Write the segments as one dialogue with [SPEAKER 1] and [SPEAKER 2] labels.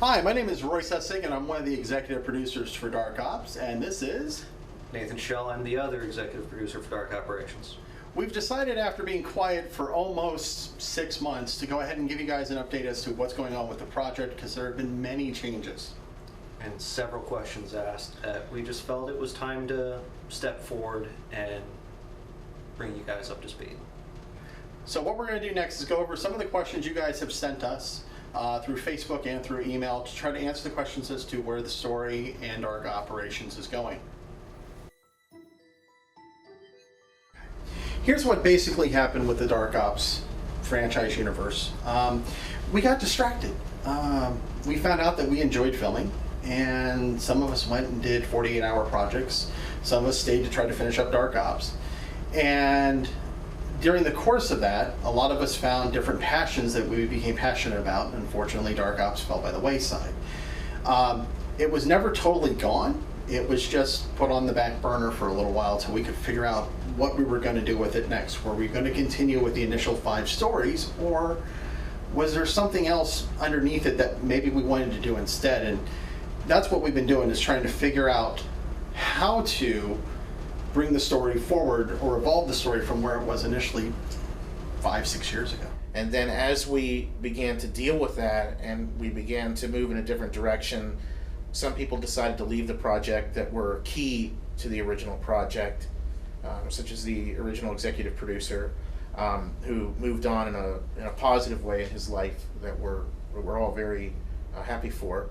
[SPEAKER 1] Hi, my name is Roy Sussing, and I'm one of the executive producers for Dark Ops, and this is...
[SPEAKER 2] Nathan Schell, I'm the other executive producer for Dark Operations.
[SPEAKER 1] We've decided after being quiet for almost 6 months to go ahead and give you guys an update as to what's going on with the project, because there have been many changes.
[SPEAKER 2] And several questions asked. We just felt it was time to step forward and bring you guys up to speed.
[SPEAKER 1] So what we're going to do next is go over some of the questions you guys have sent us through Facebook and through email to try to answer the questions as to where the story and Dark Operations is going. Here's what basically happened with the Dark Ops franchise universe. We got distracted. We found out that we enjoyed filming, and some of us went and did 48-hour projects. Some of us stayed to try to finish up Dark Ops. And during the course of that, a lot of us found different passions that we became passionate about. Unfortunately, Dark Ops fell by the wayside. It was never totally gone. It was just put on the back burner for a little while until we could figure out what we were going to do with it next. Were we going to continue with the initial 5 stories, or was there something else underneath it that maybe we wanted to do instead? And that's what we've been doing, is trying to figure out how to bring the story forward or evolve the story from where it was initially 5-6 years ago.
[SPEAKER 3] And then as we began to deal with that and we began to move in a different direction, some people decided to leave the project that were key to the original project, such as the original executive producer, who moved on in a positive way in his life that we're all very happy for.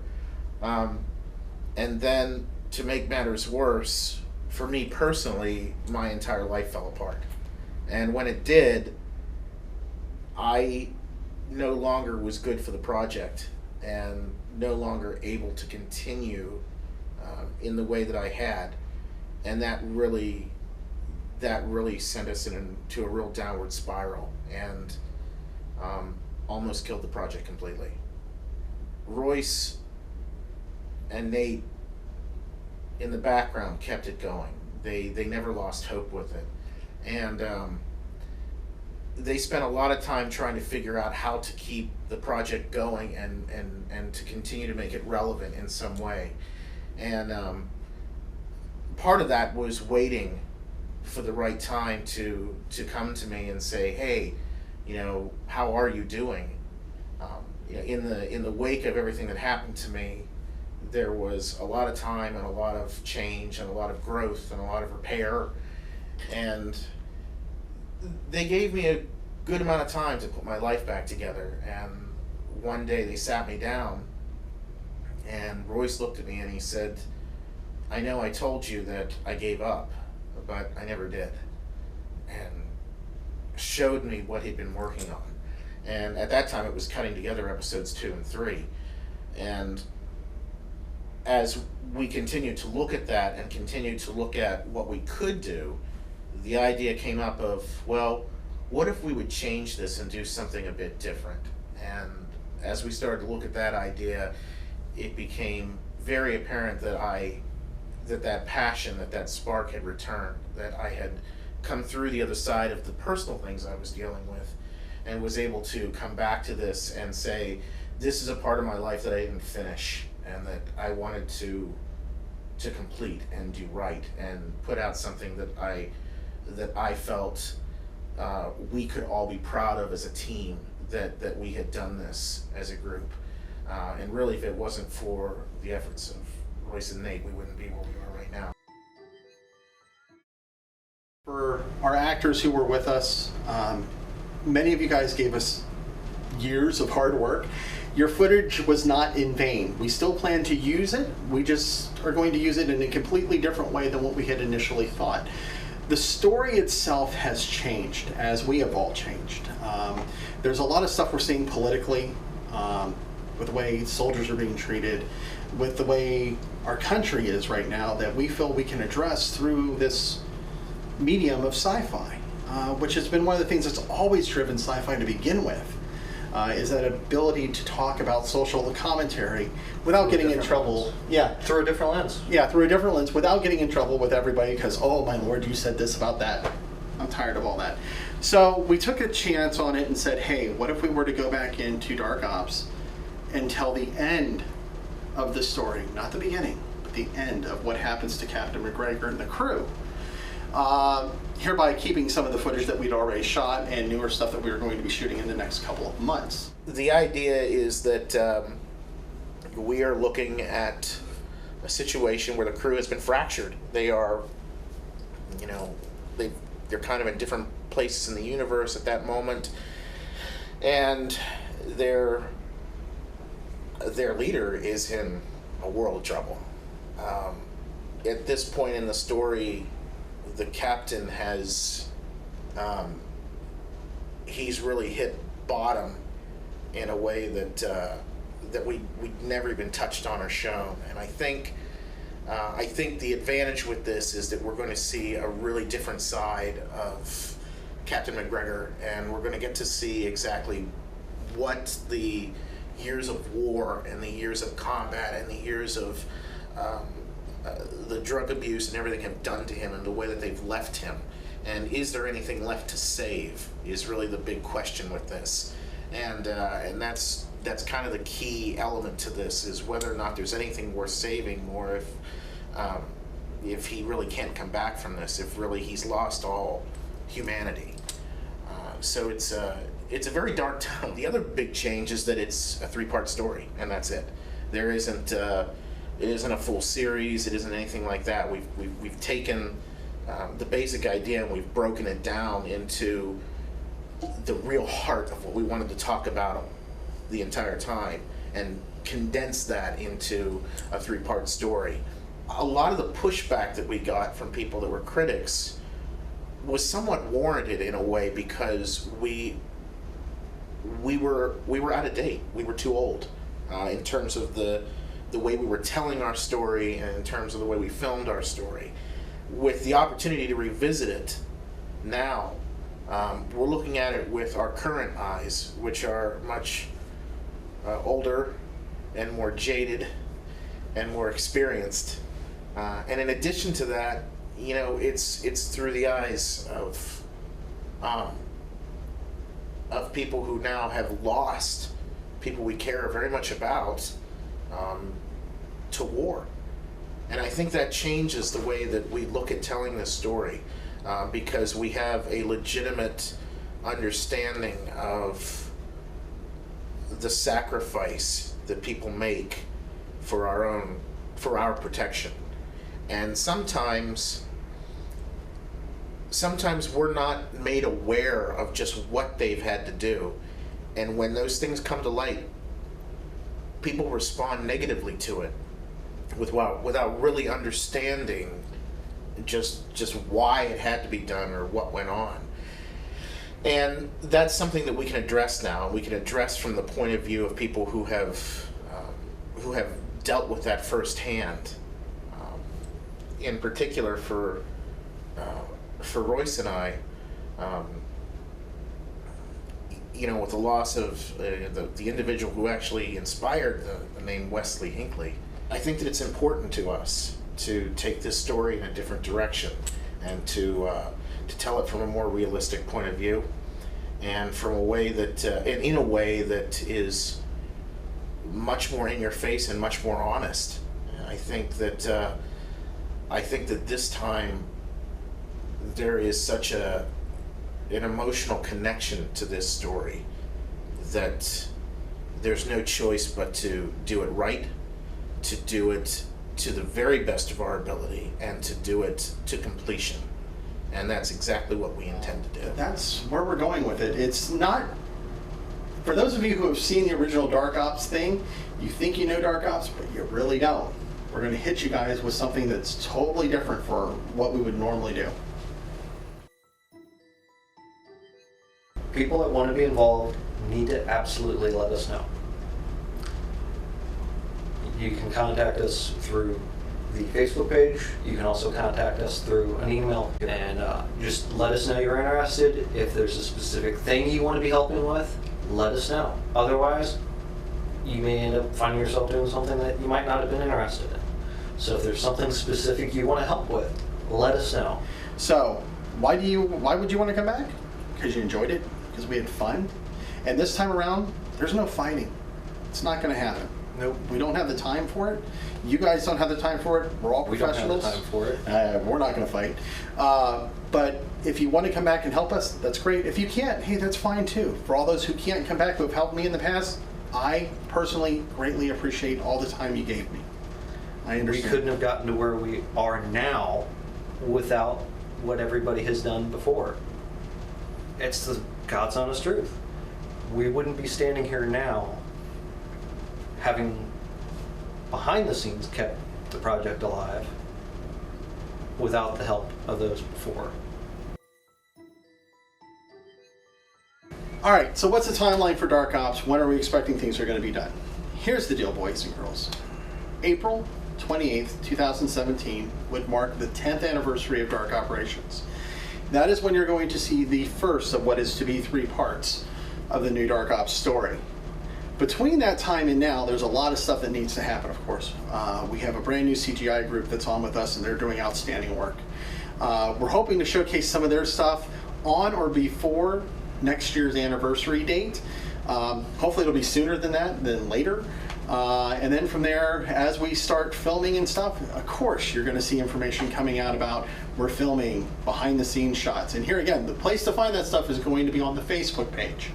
[SPEAKER 3] And then, to make matters worse, for me personally, my entire life fell apart. And when it did, I no longer was good for the project and no longer able to continue in the way that I had. And that really sent us into a real downward spiral and almost killed the project completely. Royce and Nate in the background kept it going. They never lost hope with it. And they spent a lot of time trying to figure out how to keep the project going and to continue to make it relevant in some way. And part of that was waiting for the right time to come to me and say, hey, how are you doing? In the wake of everything that happened to me, there was a lot of time and a lot of change and a lot of growth and a lot of repair, and they gave me a good amount of time to put my life back together. And one day they sat me down and Royce looked at me and he said, I know I told you that I gave up, but I never did, and showed me what he'd been working on. And at that time it was cutting together episodes 2 and 3. And as we continued to look at that and continued to look at what we could do, the idea came up of, well, what if we would change this and do something a bit different? And as we started to look at that idea, it became very apparent that that passion, that spark had returned, that I had come through the other side of the personal things I was dealing with and was able to come back to this and say, this is a part of my life that I didn't finish and that I wanted to complete and do right and put out something that I felt we could all be proud of as a team, that we had done this as a group. And really, if it wasn't for the efforts of Royce and Nate, we wouldn't be where we are right now.
[SPEAKER 1] For our actors who were with us, many of you guys gave us years of hard work. Your footage was not in vain. We still plan to use it. We just are going to use it in a completely different way than what we had initially thought. The story itself has changed as we have all changed. There's a lot of stuff we're seeing politically, with the way soldiers are being treated, with the way our country is right now, that we feel we can address through this medium of sci-fi, which has been one of the things that's always driven sci-fi to begin with. Is that ability to talk about social commentary without getting in trouble. Yeah.
[SPEAKER 2] Through a different lens.
[SPEAKER 1] Yeah, through a different lens, without getting in trouble with everybody because, oh my lord, you said this about that. I'm tired of all that. So we took a chance on it and said, hey, what if we were to go back into Dark Ops and tell the end of the story, not the beginning, but the end of what happens to Captain McGregor and the crew. Hereby keeping some of the footage that we'd already shot and newer stuff that we were going to be shooting in the next couple of months.
[SPEAKER 3] The idea is that we are looking at a situation where the crew has been fractured. They are, you know, they're kind of in different places in the universe at that moment, and their leader is in a world of trouble. At this point in the story, the captain has he's really hit bottom in a way that we'd never even touched on or shown. And I think the advantage with this is that we're going to see a really different side of Captain McGregor, and we're going to get to see exactly what the years of war and the years of combat and the years of the drug abuse and everything have done to him, and the way that they've left him. And is there anything left to save is really the big question with this. And that's kind of the key element to this, is whether or not there's anything worth saving, or if he really can't come back from this, if really he's lost all humanity. So it's a very dark time. The other big change is that it's a 3-part story, and that's it. There isn't it isn't a full series. It isn't anything like that. We've taken the basic idea and we've broken it down into the real heart of what we wanted to talk about the entire time, and condensed that into a 3-part story. A lot of the pushback that we got from people that were critics was somewhat warranted in a way, because we were out of date. We were too old in terms of the way we were telling our story, and in terms of the way we filmed our story. With the opportunity to revisit it now, we're looking at it with our current eyes, which are much older and more jaded and more experienced. And in addition to that, you know, it's through the eyes of people who now have lost people we care very much about to war. And I think that changes the way that we look at telling this story, because we have a legitimate understanding of the sacrifice that people make for our protection. And sometimes we're not made aware of just what they've had to do. And when those things come to light, people respond negatively to it without really understanding just why it had to be done or what went on. And that's something that we can address now. We can address from the point of view of people who have dealt with that firsthand. In particular, for Royce and I, you know, with the loss of the individual who actually inspired the name Wesley Hinckley, I think that it's important to us to take this story in a different direction, and to tell it from a more realistic point of view, and from a way that, in a way that is much more in your face and much more honest. I think that this time there is such an emotional connection to this story that there's no choice but to do it right, to do it to the very best of our ability, and to do it to completion. And that's exactly what we intend to do.
[SPEAKER 1] That's where we're going with it. It's not, for those of you who have seen the original Dark Ops thing, you think you know Dark Ops, but you really don't. We're going to hit you guys with something that's totally different for what we would normally do.
[SPEAKER 2] People that want to be involved need to absolutely let us know. You can contact us through the Facebook page. You can also contact us through an email, and just let us know you're interested. If there's a specific thing you want to be helping with, let us know. Otherwise, you may end up finding yourself doing something that you might not have been interested in. So if there's something specific you want to help with, let us know.
[SPEAKER 1] So, why would you want to come back? Because you enjoyed it? Because we had fun? And this time around, there's no fighting. It's not going to happen.
[SPEAKER 2] Nope.
[SPEAKER 1] We don't have the time for it. You guys don't have the time for it. We're all
[SPEAKER 2] We don't have the
[SPEAKER 1] professionals.
[SPEAKER 2] time for it.
[SPEAKER 1] We're not going to fight. But if you want to come back and help us, that's great. If you can't, hey, that's fine too. For all those who can't come back, who have helped me in the past, I personally greatly appreciate all the time you gave me. I
[SPEAKER 2] We
[SPEAKER 1] understand.
[SPEAKER 2] couldn't have gotten to where we are now without what everybody has done before. It's the God's honest truth. We wouldn't be standing here now having behind the scenes kept the project alive without the help of those before.
[SPEAKER 1] All right, so what's the timeline for Dark Ops? When are we expecting things are going to be done? Here's the deal, boys and girls. April 28th, 2017 would mark the 10th anniversary of Dark Operations. That is when you're going to see the first of what is to be 3 parts of the new Dark Ops story. Between that time and now, there's a lot of stuff that needs to happen, of course. We have a brand new CGI group that's on with us, and they're doing outstanding work. We're hoping to showcase some of their stuff on or before next year's anniversary date. Hopefully it'll be sooner than that, than later. And then from there, as we start filming and stuff, of course, you're going to see information coming out about we're filming behind the scenes shots. And here again, the place to find that stuff is going to be on the Facebook page.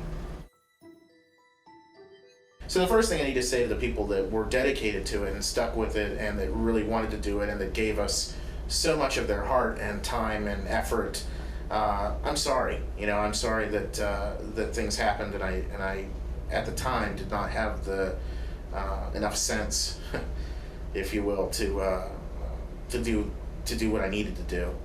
[SPEAKER 3] So the first thing I need to say to the people that were dedicated to it and stuck with it and that really wanted to do it and that gave us so much of their heart and time and effort, I'm sorry. I'm sorry that that things happened, and I at the time did not have the enough sense, if you will, to do what I needed to do.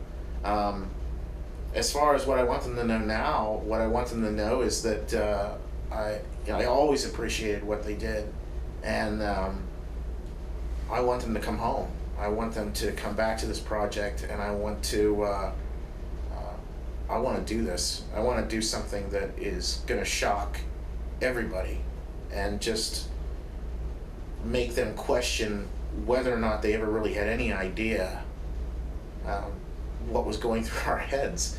[SPEAKER 3] As far as what I want them to know now, what I want them to know is that I always appreciated what they did, and I want them to come home. I want them to come back to this project, and I want to do this. I want to do something that is going to shock everybody and just make them question whether or not they ever really had any idea what was going through our heads.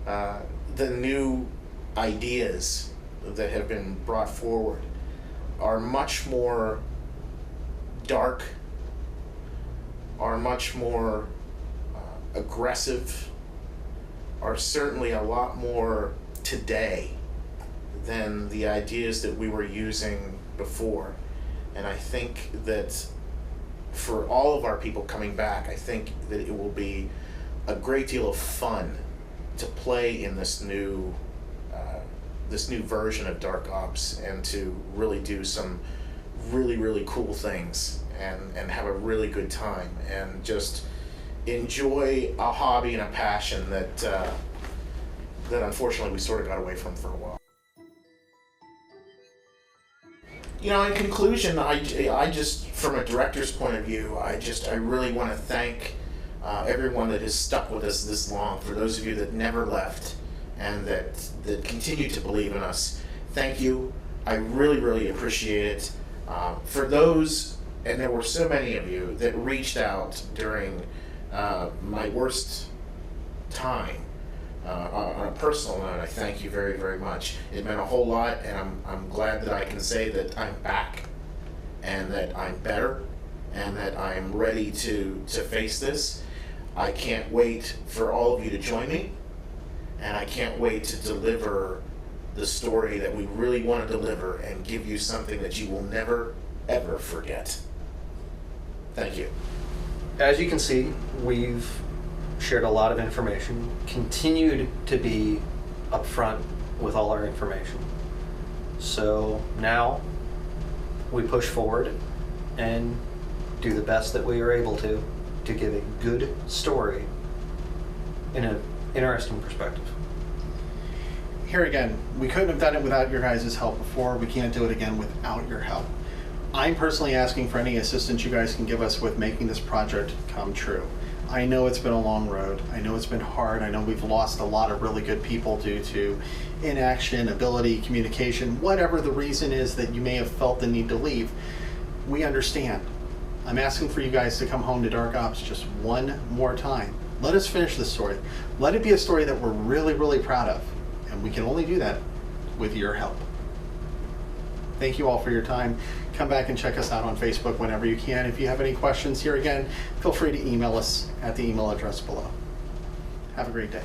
[SPEAKER 3] The new ideas that have been brought forward are much more dark, are much more aggressive, are certainly a lot more today than the ideas that we were using before. And I think that for all of our people coming back, I think that it will be a great deal of fun to play in this new version of Dark Ops and to really do some really, really cool things and have a really good time and just enjoy a hobby and a passion that that unfortunately we sort of got away from for a while. In conclusion, I just, from a director's point of view, I really want to thank everyone that has stuck with us this long. For those of you that never left and that continue to believe in us, thank you. I really, really appreciate it. For those, and there were so many of you that reached out during my worst time, on a personal note, I thank you very, very much. It meant a whole lot, and I'm glad that I can say that I'm back, and that I'm better, and that I'm ready to face this. I can't wait for all of you to join me, and I can't wait to deliver the story that we really want to deliver and give you something that you will never, ever forget. Thank you.
[SPEAKER 2] As you can see, we've shared a lot of information, continued to be upfront with all our information. So now we push forward and do the best that we are able to give a good story in an interesting perspective.
[SPEAKER 1] Here again, we couldn't have done it without your guys' help before. We can't do it again without your help. I'm personally asking for any assistance you guys can give us with making this project come true. I know it's been a long road. I know it's been hard. I know we've lost a lot of really good people due to inaction, ability, communication, whatever the reason is that you may have felt the need to leave. We understand. I'm asking for you guys to come home to Dark Ops just one more time. Let us finish this story. Let it be a story that we're really, really proud of. And we can only do that with your help. Thank you all for your time. Come back and check us out on Facebook whenever you can. If you have any questions here again, feel free to email us at the email address below. Have a great day.